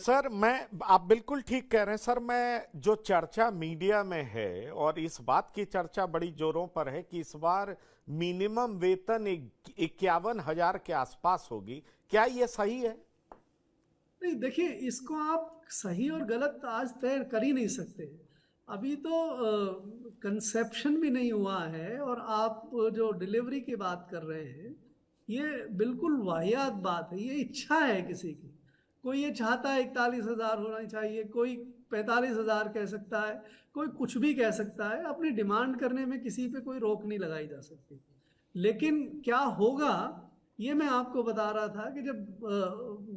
Sir आप बिल्कुल ठीक कह रहे हैं सर। मैं जो चर्चा मीडिया में है और इस बात की चर्चा बड़ी जोरों पर है कि इस बार मिनिमम वेतन 51,000 के आसपास होगी। क्या ये सही है? नहीं, देखिए, इसको आप सही और गलत आज तय कर ही नहीं सकते। अभी तो कंसेप्शन भी नहीं हुआ है, और आप जो डिलीवरी की बात कर रहे हैं, ये बिल्कुल वाहियात बात है। ये इच्छा है किसी की। कोई ये चाहता है 41,000 होना चाहिए, कोई 45,000 कह सकता है, कोई कुछ भी कह सकता है। अपनी डिमांड करने में किसी पे कोई रोक नहीं लगाई जा सकती। लेकिन क्या होगा, ये मैं आपको बता रहा था कि जब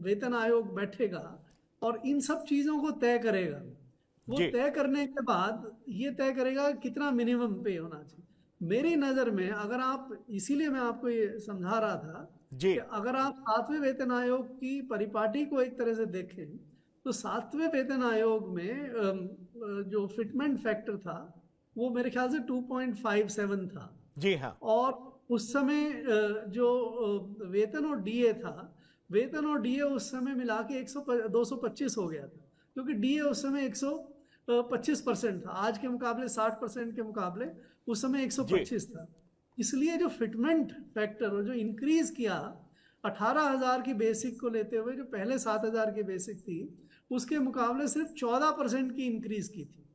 वेतन आयोग बैठेगा और इन सब चीजों को तय करेगा, वो जी तय करने के बाद ये तय करेगा कितना मिनिमम पे होना चाहिए। मेरी नज़र में, अगर आप, इसीलिए मैं आपको ये समझा रहा था जी। कि अगर आप सातवें वेतन आयोग की परिपाटी को एक तरह से देखें, तो सातवें वेतन आयोग में जो फिटमेंट फैक्टर था, वो मेरे ख्याल से 2.57 था। जी हाँ। और उस समय जो वेतन और डीए था, वेतन और डीए उस समय मिला के 225 हो गया था, क्योंकि डीए उस समय 125% था। आज के मुकाबले 60% के मुकाबले उस समय जी 125 था। इसलिए जो फिटमेंट फैक्टर जो इंक्रीज किया, 18,000 की बेसिक को लेते हुए, जो पहले 7,000 की बेसिक थी, उसके मुकाबले सिर्फ 14% की इंक्रीज की थी।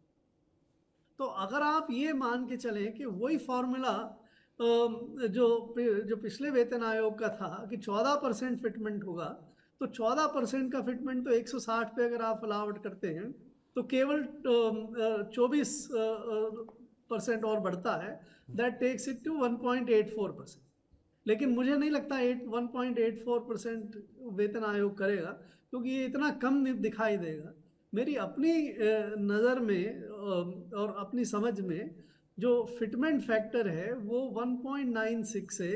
तो अगर आप ये मान के चलें कि वही फॉर्मूला जो पिछले वेतन आयोग का था कि 14% फिटमेंट होगा, तो 14% का फिटमेंट तो 160 पे अगर आप अलाउड करते हैं, तो केवल 24% और बढ़ता है। That takes it to 1.84%। लेकिन मुझे नहीं लगता 1.84% वेतन आयोग करेगा, क्योंकि ये इतना कम दिखाई देगा। मेरी अपनी नज़र में और अपनी समझ में, जो फिटमेंट फैक्टर है वो 1.96 से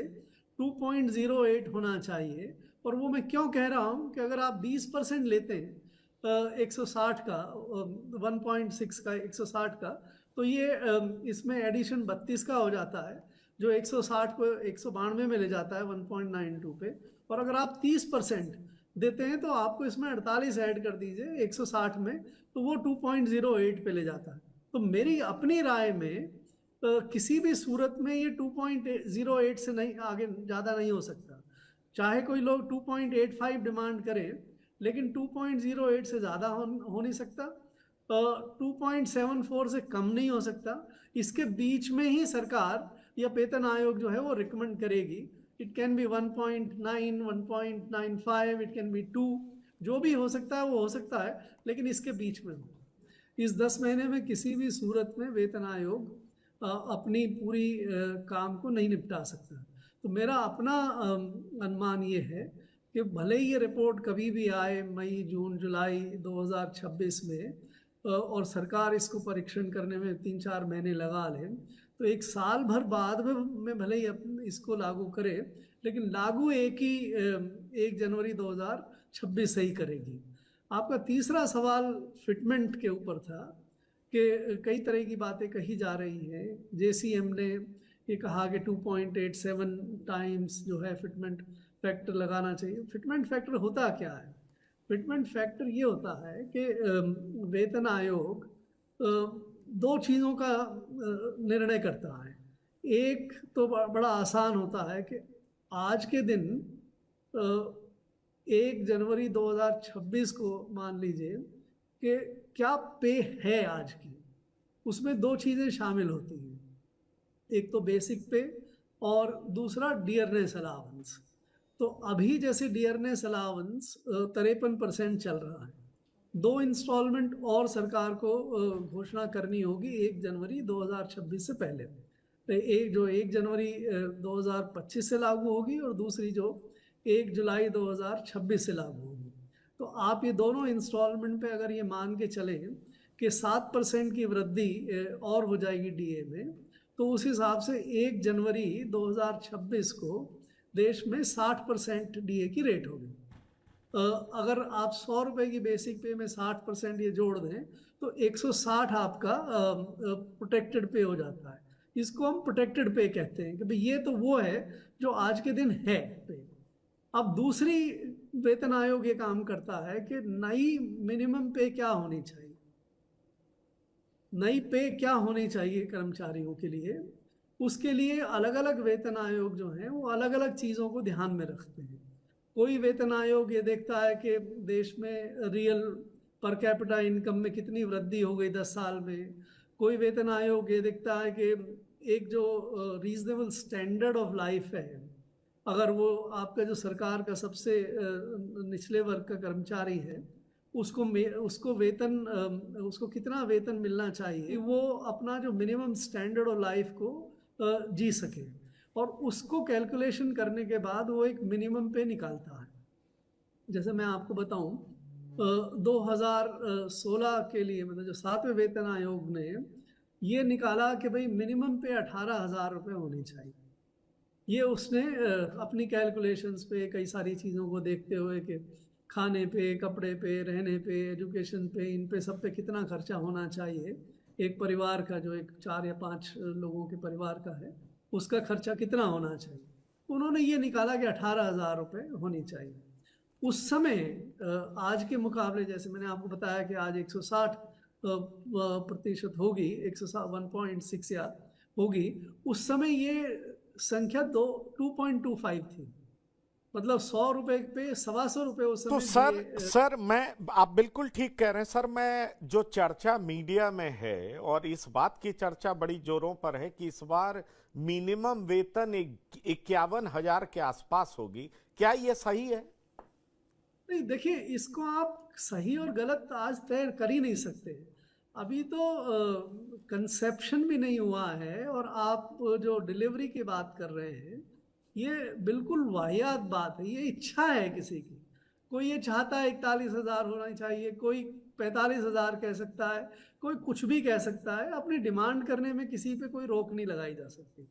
2.08 होना चाहिए। और वो मैं क्यों कह रहा हूँ कि अगर आप 20% लेते हैं 160 का, 1.6 का 160 का, तो ये इसमें एडिशन 32 का हो जाता है, जो 160 को 192 में ले जाता है 1.92 पे। और अगर आप 30% देते हैं, तो आपको इसमें 48 ऐड कर दीजिए 160 में, तो वो 2.08 पे ले जाता है। तो मेरी अपनी राय में किसी भी सूरत में ये 2.08 से नहीं आगे ज़्यादा नहीं हो सकता। चाहे कोई लोग 2.85 डिमांड करें, लेकिन 2.08 से ज़्यादा हो नहीं सकता, 2.74 से कम नहीं हो सकता। इसके बीच में ही सरकार या वेतन आयोग जो है वो रिकमेंड करेगी। It can be 1.9, 1.95, it can be 2। जो भी हो सकता है वो हो सकता है, लेकिन इसके बीच में हो। इस 10 महीने में किसी भी सूरत में वेतन आयोग अपनी पूरी काम को नहीं निपटा सकता। तो मेरा अपना अनुमान ये है कि भले ही ये रिपोर्ट कभी भी आए, मई, जून, जुलाई 2026 में, और सरकार इसको परीक्षण करने में 3-4 महीने लगा ले, तो एक साल भर बाद में भले ही इसको लागू करे, लेकिन लागू 1 जनवरी 2026 से ही करेगी। आपका तीसरा सवाल फिटमेंट के ऊपर था कि कई तरह की बातें कही जा रही हैं। जेसीएम ने ये कहा कि 2.87 टाइम्स जो है फिटमेंट फैक्टर लगाना चाहिए। फिटमेंट फैक्टर होता क्या है? फिटमेंट फैक्टर ये होता है कि वेतन आयोग दो चीज़ों का निर्णय करता है। एक तो बड़ा आसान होता है कि आज के दिन 1 जनवरी 2026 को मान लीजिए कि क्या पे है आज की। उसमें दो चीज़ें शामिल होती हैं, एक तो बेसिक पे और दूसरा डियरनेस अलाउंस। तो अभी जैसे डियरनेस अलाउंस 53% चल रहा है। दो इंस्टॉलमेंट और सरकार को घोषणा करनी होगी 1 जनवरी 2026 से पहले। तो एक जो 1 जनवरी 2025 से लागू होगी, और दूसरी जो 1 जुलाई 2026 से लागू होगी। तो आप ये दोनों इंस्टॉलमेंट पे अगर ये मान के चलें कि 7% की वृद्धि और हो जाएगी डीए में, तो उस हिसाब से 1 जनवरी 2026 को देश में 60% डीए की रेट होगी। अगर आप 100 रुपए की बेसिक पे में 60% ये जोड़ दें, तो 160 आपका प्रोटेक्टेड पे हो जाता है। इसको हम प्रोटेक्टेड पे कहते हैं कि भाई ये तो वो है जो आज के दिन है पे। अब दूसरी वेतन आयोग ये काम करता है कि नई मिनिमम पे क्या होनी चाहिए, नई पे क्या होनी चाहिए कर्मचारियों के लिए, उसके लिए अलग अलग वेतन आयोग जो हैं वो अलग अलग चीज़ों को ध्यान में रखते हैं। कोई वेतन आयोग ये देखता है कि देश में रियल पर कैपिटा इनकम में कितनी वृद्धि हो गई 10 साल में। कोई वेतन आयोग ये देखता है कि एक जो रीजनेबल स्टैंडर्ड ऑफ लाइफ है, अगर वो आपका जो सरकार का सबसे निचले वर्ग का कर्मचारी है उसको वेतन उसको कितना वेतन मिलना चाहिए, वो अपना जो मिनिमम स्टैंडर्ड ऑफ लाइफ को जी सके, और उसको कैलकुलेशन करने के बाद वो एक मिनिमम पे निकालता है। जैसे मैं आपको बताऊं, 2016 के लिए मतलब जो 7वें वेतन आयोग ने ये निकाला कि भाई मिनिमम पे 18,000 रुपये होने चाहिए। ये उसने अपनी कैलकुलेशंस पे कई सारी चीज़ों को देखते हुए कि खाने पे, कपड़े पे, रहने पे, एजुकेशन पे, इन पे सब पे कितना खर्चा होना चाहिए, एक परिवार का जो एक 4 या 5 लोगों के परिवार का है उसका खर्चा कितना होना चाहिए। उन्होंने ये निकाला कि 18,000 रुपये होनी चाहिए। उस समय आज के मुकाबले, जैसे मैंने आपको बताया कि आज 160% होगी, 101.6 या होगी, उस समय ये संख्या 2.25 थी। मतलब 100 रुपए पे 125 रुपए उस तो समय सर मैं आप बिल्कुल ठीक कह रहे हैं सर। मैं जो चर्चा मीडिया में है और इस बात की चर्चा बड़ी जोरों पर है कि इस बार मिनिमम वेतन 51,000 के आसपास होगी, क्या ये सही है? नहीं, देखिए, इसको आप सही और गलत आज तय कर ही नहीं सकते। अभी तो कंसेप्शन भी नहीं हुआ है, और आप जो डिलीवरी की बात कर रहे हैं ये बिल्कुल वाहियात बात है। ये इच्छा है किसी की, कोई ये चाहता है 41,000 होना चाहिए, कोई 45,000 कह सकता है, कोई कुछ भी कह सकता है। अपनी डिमांड करने में किसी पे कोई रोक नहीं लगाई जा सकती।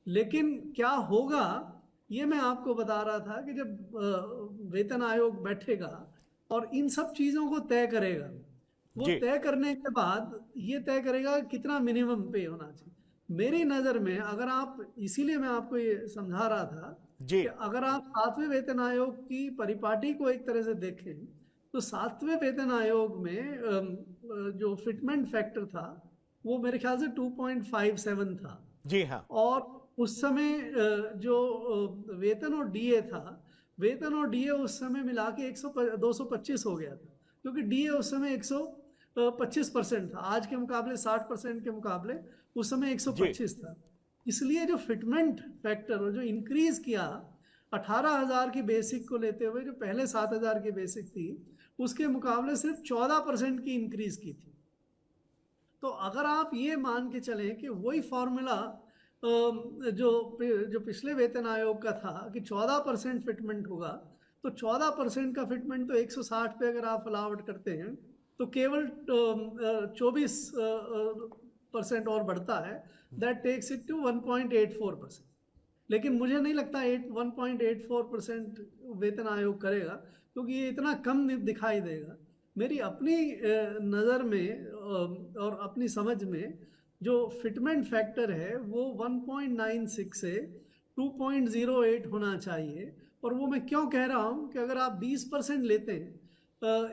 लेकिन क्या होगा ये मैं आपको बता रहा था कि जब वेतन आयोग बैठेगा और इन सब चीज़ों को तय करेगा, वो जी तय करने के बाद ये तय करेगा कितना मिनिमम पे होना चाहिए। मेरी नज़र में, अगर आप, इसीलिए मैं आपको ये समझा रहा था जी कि अगर आप 7वें वेतन आयोग की परिपाटी को एक तरह से देखें तो 7वें वेतन आयोग में जो फिटमेंट फैक्टर था वो मेरे ख्याल से 2.57 था। जी हाँ और उस समय जो वेतन और डीए था, वेतन और डीए उस समय मिला के 225 हो गया था, क्योंकि डीए उस समय 125% था। आज के मुकाबले 60% के मुकाबले उस समय जी 125 था। इसलिए जो फिटमेंट फैक्टर और जो इंक्रीज किया 18,000 की बेसिक को लेते हुए, जो पहले 7,000 की बेसिक थी उसके मुकाबले सिर्फ 14% की इंक्रीज की थी। तो अगर आप ये मान के चलें कि वही फॉर्मूला जो पिछले वेतन आयोग का था कि 14% फिटमेंट होगा, तो 14% का फिटमेंट तो 160 पे अगर आप अलाउट करते हैं तो केवल 24% और बढ़ता है। That takes it to 1.84%। लेकिन मुझे नहीं लगता 1.84% वेतन आयोग करेगा, क्योंकि ये इतना कम दिखाई देगा। मेरी अपनी नज़र में और अपनी समझ में जो फिटमेंट फैक्टर है वो 1.96 से 2.08 होना चाहिए। और वो मैं क्यों कह रहा हूँ कि अगर आप 20% लेते हैं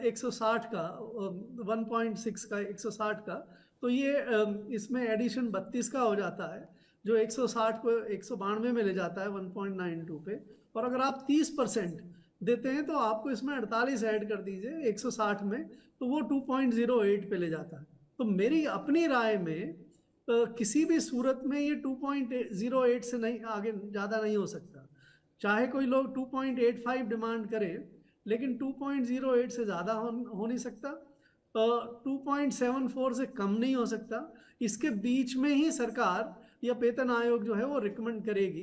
160 का, 1.6 का 160 का, तो ये इसमें एडिशन 32 का हो जाता है, जो 160 को 192 में ले जाता है 1.92 पे। और अगर आप 30% देते हैं तो आपको इसमें 48 ऐड कर दीजिए 160 में, तो वो 2.08 पे ले जाता है। तो मेरी अपनी राय में किसी भी सूरत में ये 2.08 से नहीं आगे ज़्यादा नहीं हो सकता। चाहे कोई लोग 2.85 डिमांड करें, लेकिन 2.08 से ज़्यादा हो नहीं सकता, 2.74 से कम नहीं हो सकता। इसके बीच में ही सरकार या वेतन आयोग जो है वो रिकमेंड करेगी।